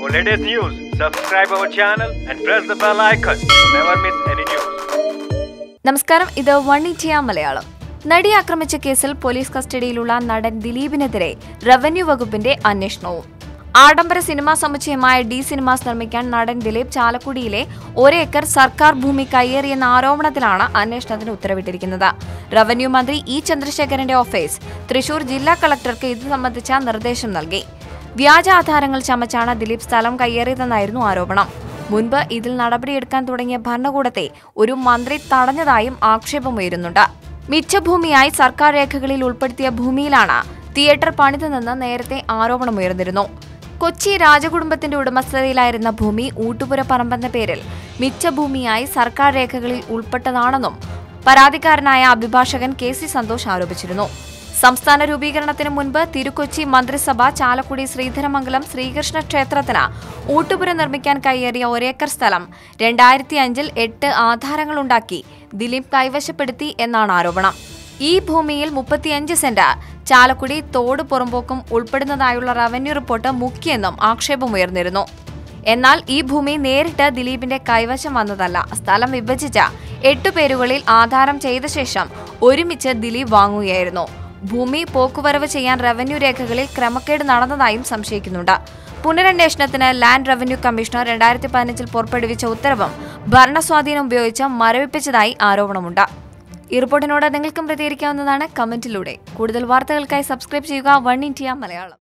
For latest news, subscribe our channel and press the bell icon. Never miss any news. നമസ്കാരം, ഇത് one India Malayalam. നടി ആക്രമിച്ച കേസിൽ police കസ്റ്റഡിയിലുള്ള നടൻ ദിലീപിനെതിരെ റവന്യൂ വകുപ്പിന്റെ അന്വേഷണവും. ആഡംബര സിനിമാ സമുച്ചയമായ ഡി സിനിമാസ് നിർമ്മിക്കാൻ നടൻ ദിലീപ് ചാലക്കുടിയിലെ 1 ഏക്കർ സർക്കാർ ഭൂമി കയ്യേറിയെന്ന ആരോപണത്തിലാണ് അന്വേഷണത്തിന് ഉത്തരവിട്ടിരിക്കുന്നത്. റവന്യൂ മന്ത്രി ഇ ചന്ദ്രശേഖരന്റെ ഓഫീസ് തൃശൂർ ജില്ലാ കളക്ടർക്ക് ഇത് സംബന്ധിച്ച നിർദ്ദേശം നൽകി. വ്യാജ ആധാരങ്ങൾ ചമച്ചാണ് ദിലീപ് സ്ഥലം കയ്യേറിയതെന്നായിരുന്നു ആരോപണം. മുൻപ് ഇതിൽ നടപടിയെടുക്കാൻ തുടങ്ങിയ ഭരണകൂടത്തെ ഒരു മന്ത്രി തടഞ്ഞതായും ആക്ഷേപമുയരുന്നുണ്ട്. മിച്ചഭൂമിയായി സർക്കാർ രേഖകളിൽ ഉൾപ്പെടുത്തിയ ഭൂമിയിലാണ് തിയേറ്റർ പണിതെന്ന് നേരത്തെ ആരോപണമുയർന്നിരുന്നു. കൊച്ചി രാജകുടുംബത്തിന്റെ ഉടമസ്ഥതയിലായിരുന്ന ഭൂമി ഊട്ടുപുര പറമ്പെന്ന പേരിൽ മിച്ചഭൂമിയായി സർക്കാർ രേഖകളിൽ ഉൾപ്പെട്ടതാണെന്നും പരാതിക്കാരനായ അഭിഭാഷകൻ കെ സി സന്തോഷ് ആരോപിച്ചിരുന്നു. സംസ്ഥാന രൂപീകരണത്തിന് മുൻപ് തിരുക്കൊച്ചി മന്ത്രിസഭ ചാലക്കുടി ശ്രീധരമംഗലം ശ്രീകൃഷ്ണ ക്ഷേത്രത്തിന് ഊട്ടുപുര നിർമ്മിക്കാൻ കയ്യേറിയ 1 ഏക്കർ സ്ഥലം 2005-ൽ 8 ആധാരങ്ങളുണ്ടാക്കി ദിലീപ് കൈവശപ്പെടുത്തി എന്നാണ് ആരോപണം. ഈ ഭൂമിയിൽ 35 സെന്റ് ചാലക്കുടി തോട് പുറമ്പോക്കും ഉൾപ്പെടുന്നതായുള്ള റവന്യൂ റിപ്പോർട്ട് മുക്കിയെന്നും ആക്ഷേപമുയർന്നിരുന്നു. എന്നാൽ ഈ ഭൂമി നേരിട്ട് ദിലീപിന്റെ കൈവശം വന്നതല്ല. സ്ഥലം വിഭജിച്ച 8 പേരുകളിൽ ആധാരം ചെയ്ത ശേഷം ഒരുമിച്ച് ദിലീപ് വാങ്ങുകയായിരുന്നു. ഭൂമി പോക്കുവരവ് ചെയ്യാൻ റവന്യൂ രേഖകളിൽ ക്രമക്കേട് നടന്നതായും സംശയിക്കുന്നുണ്ട്. പുനരന്വേഷണത്തിന് ലാൻഡ് റവന്യൂ കമ്മീഷണർ 2015-ൽ പുറപ്പെടുവിച്ച ഉത്തരവും ഭരണസ്വാധീനം ഉപയോഗിച്ച് മരവിപ്പിച്ചതായി ആരോപണമുണ്ട്. ഈ റിപ്പോർട്ടിനോട് നിങ്ങൾക്കും പ്രതികരിക്കാവുന്നതാണ് കമന്റിലൂടെ. കൂടുതൽ വാർത്തകൾക്കായി സബ്സ്ക്രൈബ് ചെയ്യുക വൺ ഇന്ത്യ മലയാളം.